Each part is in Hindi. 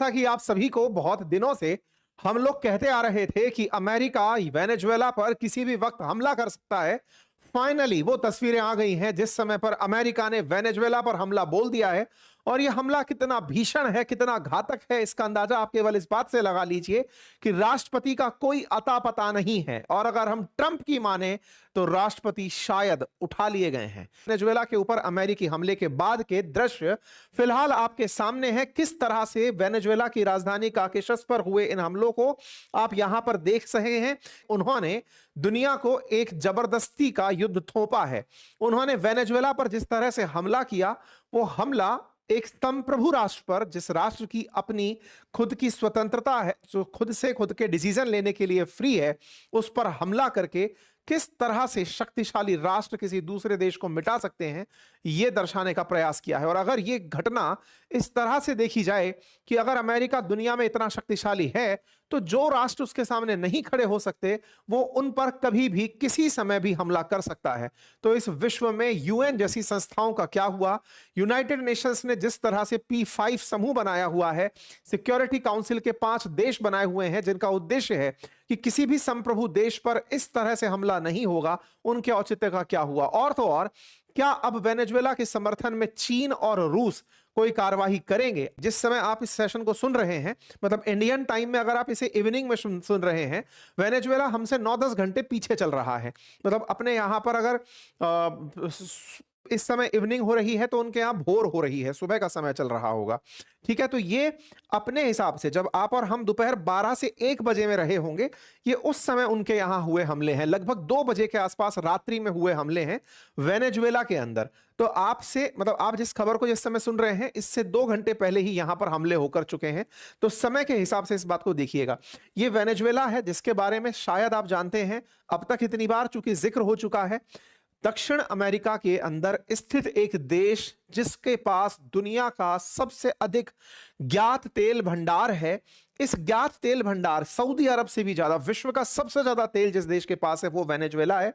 था कि आप सभी को बहुत दिनों से हम लोग कहते आ रहे थे कि अमेरिका वेनेजुएला पर किसी भी वक्त हमला कर सकता है। फाइनली वो तस्वीरें आ गई हैं जिस समय पर अमेरिका ने वेनेजुएला पर हमला बोल दिया है। और यह हमला कितना भीषण है, कितना घातक है, इसका अंदाजा आप केवल इस बात से लगा लीजिए कि राष्ट्रपति का कोई अता पता नहीं है। और अगर हम ट्रंप की माने तो राष्ट्रपति शायद उठा लिए गए हैं। वेनेजुएला के ऊपर अमेरिकी हमले के बाद के दृश्य फिलहाल आपके सामने हैं। किस तरह से वेनेजुएला की राजधानी काकेशस पर हुए इन हमलों को आप यहां पर देख रहे हैं। उन्होंने दुनिया को एक जबरदस्ती का युद्ध थोपा है। उन्होंने वेनेजुएला पर जिस तरह से हमला किया, वो हमला एक संप्रभु राष्ट्र पर, जिस राष्ट्र की अपनी खुद की स्वतंत्रता है, जो खुद से खुद के डिसीजन लेने के लिए फ्री है, उस पर हमला करके किस तरह से शक्तिशाली राष्ट्र किसी दूसरे देश को मिटा सकते हैं, यह दर्शाने का प्रयास किया है। और अगर यह घटना इस तरह से देखी जाए कि अगर अमेरिका दुनिया में इतना शक्तिशाली है तो जो राष्ट्र उसके सामने नहीं खड़े हो सकते वो उन पर कभी भी किसी समय भी हमला कर सकता है। तो इस विश्व में यूएन जैसी संस्थाओं का क्या हुआ? यूनाइटेड नेशंस ने जिस तरह से P5 समूह बनाया हुआ है, सिक्योरिटी काउंसिल के 5 देश बनाए हुए हैं जिनका उद्देश्य है कि किसी भी संप्रभु देश पर इस तरह से हमला नहीं होगा, उनके औचित्य का क्या हुआ? और तो और क्या अब वेनेजुएला के समर्थन में चीन और रूस कोई कार्यवाही करेंगे? जिस समय आप इस सेशन को सुन रहे हैं, मतलब इंडियन टाइम में अगर आप इसे इवनिंग में सुन रहे हैं, वेनेजुएला हमसे 9-10 घंटे पीछे चल रहा है। मतलब अपने यहां पर अगर इस समय इवनिंग हो रही है तो उनके यहां भोर हो रही है, सुबह का समय चल रहा होगा। ठीक है, तो ये अपने हिसाब से जब आप और हम दोपहर 12 से 1 बजे में रहे होंगे, ये उस समय उनके यहां हुए हमले हैं। लगभग 2 बजे के आसपास रात्रि में हुए हमले हैं वेनेजुएला के अंदर। तो आपसे मतलब आप जिस खबर को जिस समय सुन रहे हैं, इससे 2 घंटे पहले ही यहां पर हमले होकर चुके हैं। तो समय के हिसाब से इस बात को देखिएगा। ये वेनेजुएला है जिसके बारे में शायद आप जानते हैं, अब तक इतनी बार चूंकि जिक्र हो चुका है। दक्षिण अमेरिका के अंदर स्थित एक देश जिसके पास दुनिया का सबसे अधिक ज्ञात तेल भंडार है। इस ज्ञात तेल भंडार सऊदी अरब से भी ज्यादा, विश्व का सबसे ज्यादा तेल जिस देश के पास है वो वेनेजुएला है।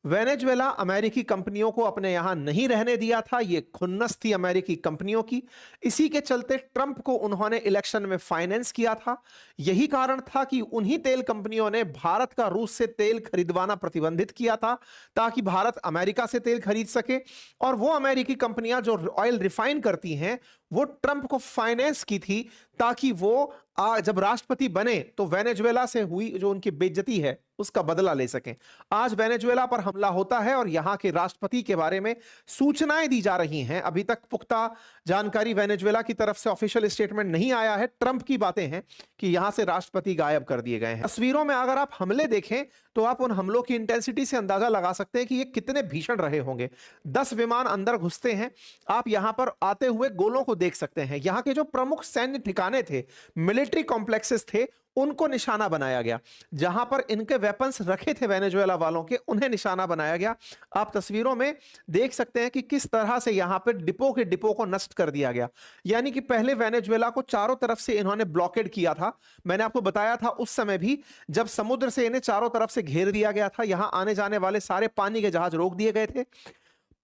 वेनेजुएला अमेरिकी कंपनियों को अपने यहां नहीं रहने दिया था, यह खुन्नस थी अमेरिकी कंपनियों की। इसी के चलते ट्रंप को उन्होंने इलेक्शन में फाइनेंस किया था। यही कारण था कि उन्हीं तेल कंपनियों ने भारत का रूस से तेल खरीदवाना प्रतिबंधित किया था ताकि भारत अमेरिका से तेल खरीद सके। और वो अमेरिकी कंपनियां जो ऑयल रिफाइन करती हैं वो ट्रंप को फाइनेंस की थी ताकि वो जब राष्ट्रपति बने तो वेनेजुएला से हुई जो उनकी बेइज्जती है उसका बदला ले सकें। आज वेनेजुएला पर हमला होता है और यहां के राष्ट्रपति के बारे में सूचनाएं दी जा रही हैं। अभी तक पुख्ता जानकारी वेनेजुएला की तरफ से ऑफिशियल स्टेटमेंट नहीं आया है। ट्रंप की बातें हैं कि यहां से राष्ट्रपति गायब कर दिए गए हैं। तस्वीरों में अगर आप हमले देखें तो आप उन हमलों की इंटेंसिटी से अंदाजा लगा सकते हैं कि ये कितने भीषण रहे होंगे। 10 विमान अंदर घुसते हैं। आप यहां पर आते हुए गोलों को देख सकते हैं। यहां के जो प्रमुख सैन्य ठिकाने थे, मिलिट्री कॉम्प्लेक्सेस थे, उनको निशाना बनाया गया। जहां पर इनके वेपन्स रखे थे वेनेजुएला वालों के, उन्हें निशाना बनाया गया। आप तस्वीरों में देख सकते हैं कि किस तरह से यहां पर डिपो को नष्ट कर दिया गया। यानी कि पहले वेनेजुएला को चारों तरफ से इन्होंने ब्लॉकेड किया था। मैंने आपको बताया था उस समय भी, जब समुद्र से इन्हें चारों तरफ से घेर दिया गया था। यहां आने जाने वाले सारे पानी के जहाज रोक दिए गए थे।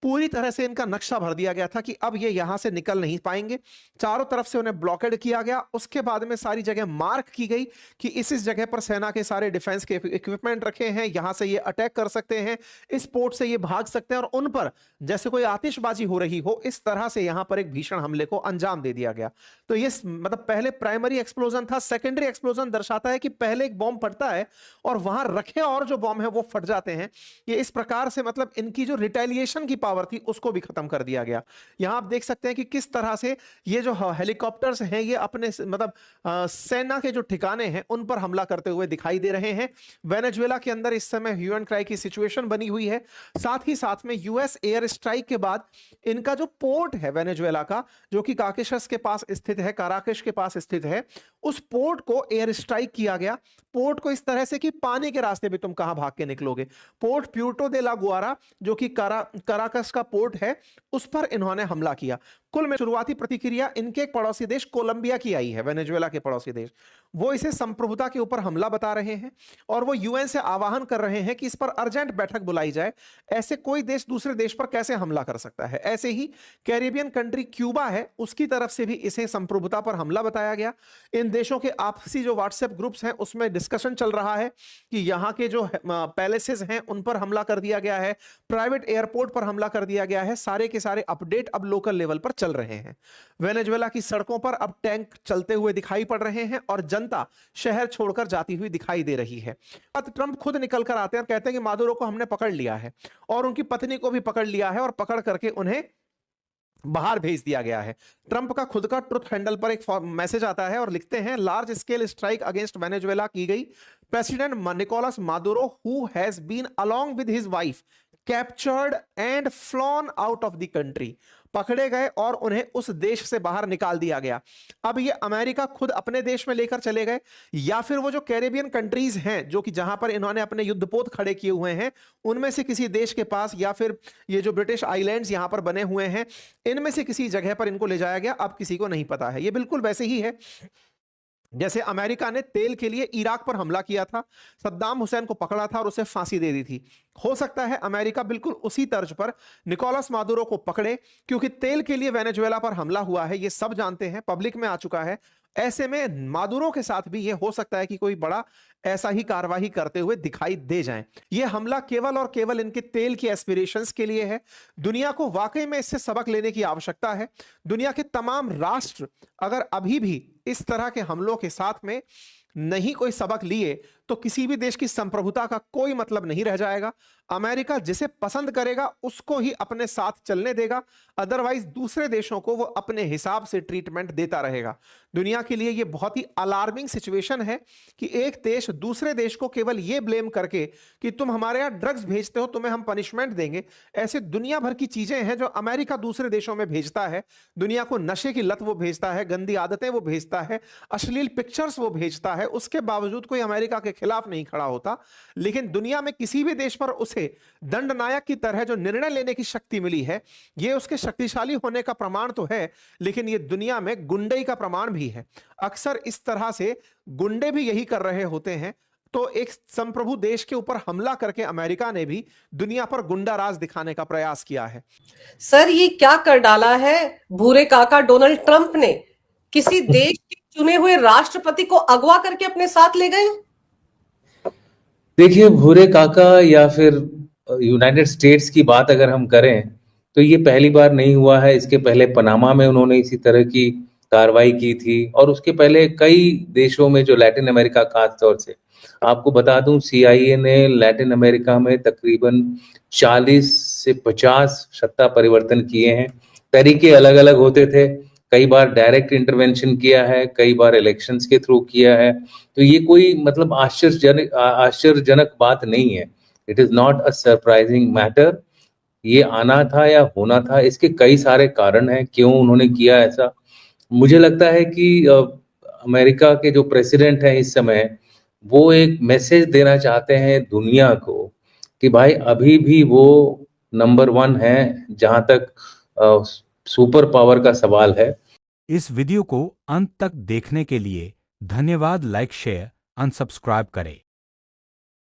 पूरी तरह से इनका नक्शा भर दिया गया था कि अब ये यहां से निकल नहीं पाएंगे। चारों तरफ से उन्हें ब्लॉकेड किया गया। उसके बाद में सारी जगह मार्क की गई कि इस जगह पर सेना के सारे डिफेंस के इक्विपमेंट रखे हैं, यहां से ये अटैक कर सकते हैं, इस पोर्ट से ये भाग सकते हैं। और उन पर जैसे कोई आतिशबाजी हो रही हो, इस तरह से यहां पर एक भीषण हमले को अंजाम दे दिया गया। तो ये मतलब पहले प्राइमरी एक्सप्लोजन था। सेकेंडरी एक्सप्लोजन दर्शाता है कि पहले एक बॉम्ब फटता है और वहां रखे और जो बॉम्ब है वो फट जाते हैं। ये इस प्रकार से मतलब इनकी जो रिटेलिएशन की पावर थी उसको भी खत्म कर दिया गया। यहां आप देख सकते हैं कि किस तरह से ये जो हेलीकॉप्टर्स हैं ये अपने मतलब सेना के जो ठिकाने हैं उन पर हमला करते हुए दिखाई दे रहे हैं। वेनेजुएला के अंदर इस समय ह्यू एंड क्राई की सिचुएशन बनी हुई है। साथ ही साथ में यूएस एयर स्ट्राइक के बाद इनका जो पोर्ट है वेनेजुएला का, जो कि काकेशस के पास स्थित है, काराकश के पास स्थित है, उस पोर्ट को एयर स्ट्राइक किया गया। पोर्ट को इस तरह से कि पानी के रास्ते भी तुम कहां भाग के निकलोगे। पोर्ट प्यूर्टो दे ला गुआरा जो कि काराकस का पोर्ट है, उस पर इन्होंने हमला किया। कुल में शुरुआती प्रतिक्रिया इनके एक पड़ोसी देश कोलंबिया की आई है, वेनेजुएला के पड़ोसी देश। वो इसे संप्रभुता के ऊपर हमला बता रहे हैं और वो यूएन से आह्वान कर रहे हैं कि इस पर अर्जेंट बैठक बुलाई जाए। ऐसे कोई देश दूसरे देश पर कैसे हमला कर सकता है? ऐसे ही कैरिबियन कंट्री क्यूबा है, उसकी तरफ से भी इसे संप्रभुता पर हमला बताया गया। इन देशों के आपसी जो व्हाट्सएप ग्रुप्स हैं उसमें डिस्कशन चल रहा है कि यहाँ के जो पैलेसेस हैं उन पर हमला कर दिया गया है, प्राइवेट एयरपोर्ट पर हमला कर दिया गया है। सारे के सारे अपडेट अब लोकल लेवल पर चल रहे हैं। वेनेजुएला की सड़कों पर अब टैंक चलते हुए दिखाई पड़ रहे हैं और जनता शहर छोड़कर जाती हुई दिखाई दे रही है। अब ट्रंप खुद निकल कर आते हैं और कहते हैं कि मादुरो को हमने पकड़ लिया है और उनकी पत्नी को भी पकड़ लिया है और पकड़ करके उन्हें बाहर भेज दिया गया है। ट्रंप का खुद का ट्रुथ हैंडल पर एक मैसेज आता है और लिखते हैं, large scale strike against Venezuela की गई। President Nicolas Maduro who has been along with his wife captured and flown out of the country. पकड़े गए और उन्हें उस देश से बाहर निकाल दिया गया। अब ये अमेरिका खुद अपने देश में लेकर चले गए या फिर वो जो कैरेबियन कंट्रीज हैं जो कि जहां पर इन्होंने अपने युद्धपोत खड़े किए हुए हैं उनमें से किसी देश के पास, या फिर ये जो ब्रिटिश आइलैंड्स यहां पर बने हुए हैं इनमें से किसी जगह पर इनको ले जाया गया, अब किसी को नहीं पता है। ये बिल्कुल वैसे ही है जैसे अमेरिका ने तेल के लिए इराक पर हमला किया था, सद्दाम हुसैन को पकड़ा था और उसे फांसी दे दी थी। हो सकता है अमेरिका बिल्कुल उसी तर्ज पर निकोलस मादुरो को पकड़े, क्योंकि तेल के लिए वेनेजुएला पर हमला हुआ है, ये सब जानते हैं, पब्लिक में आ चुका है। ऐसे में मादुरो के साथ भी ये हो सकता है कि कोई बड़ा ऐसा ही कार्रवाई करते हुए दिखाई दे जाए। ये हमला केवल और केवल इनके तेल की एस्पिरेशंस के लिए है। दुनिया को वाकई में इससे सबक लेने की आवश्यकता है। दुनिया के तमाम राष्ट्र अगर अभी भी इस तरह के हमलों के साथ में नहीं कोई सबक लिए तो किसी भी देश की संप्रभुता का कोई मतलब नहीं रह जाएगा। अमेरिका जिसे पसंद करेगा उसको ही अपने साथ चलने देगा, अदरवाइज दूसरे देशों को वो अपने हिसाब से ट्रीटमेंट देता रहेगा। दुनिया के लिए ये बहुत ही अलार्मिंग सिचुएशन है कि एक देश दूसरे देश को केवल ये ब्लेम करके कि तुम हमारे यहाँ ड्रग्स भेजते हो, तुम्हें हम पनिशमेंट देंगे। ऐसे दुनिया भर की चीजें हैं जो अमेरिका दूसरे देशों में भेजता है। दुनिया को नशे की लत वो भेजता है, गंदी आदतें वो भेजता है, अश्लील पिक्चर्स वो भेजता है। उसके बावजूद कोई अमेरिका के खिलाफ नहीं खड़ा होता। लेकिन दुनिया में किसी भी देश पर उसे दंडनायक की तरह जो निर्णय लेने की शक्ति मिली है, यह उसके शक्तिशाली होने का प्रमाण तो है, लेकिन यह दुनिया में गुंडई का प्रमाण भी है। अक्सर इस तरह से गुंडे भी यही कर रहे होते हैं। तो एक संप्रभु देश के ऊपर हमला करके अमेरिका ने भी दुनिया पर गुंडा राज दिखाने का प्रयास किया है। सर, ये क्या कर डाला है भूरे काका डोनाल्ड ट्रंप ने? किसी देश के चुने हुए राष्ट्रपति को अगवा करके अपने साथ ले गए। देखिए, भूरे काका या फिर यूनाइटेड स्टेट्स की बात अगर हम करें तो ये पहली बार नहीं हुआ है। इसके पहले पनामा में उन्होंने इसी तरह की कार्रवाई की थी और उसके पहले कई देशों में, जो लैटिन अमेरिका खास तौर से आपको बता दूं, CIA ने लैटिन अमेरिका में तकरीबन 40 से 50 सत्ता परिवर्तन किए हैं। तरीके अलग अलग होते थे, कई बार डायरेक्ट इंटरवेंशन किया है, कई बार इलेक्शंस के थ्रू किया है। तो ये कोई मतलब आश्चर्यजनक बात नहीं है। It is not a surprising matter. ये आना था या होना था। इसके कई सारे कारण हैं क्यों उन्होंने किया ऐसा। मुझे लगता है कि अमेरिका के जो प्रेसिडेंट हैं इस समय, वो एक मैसेज देना चाहते हैं दुनिया को कि भाई अभी भी वो नंबर 1 है जहां तक सुपर पावर का सवाल है। इस वीडियो को अंत तक देखने के लिए धन्यवाद। लाइक, शेयर, अनसब्सक्राइब करें।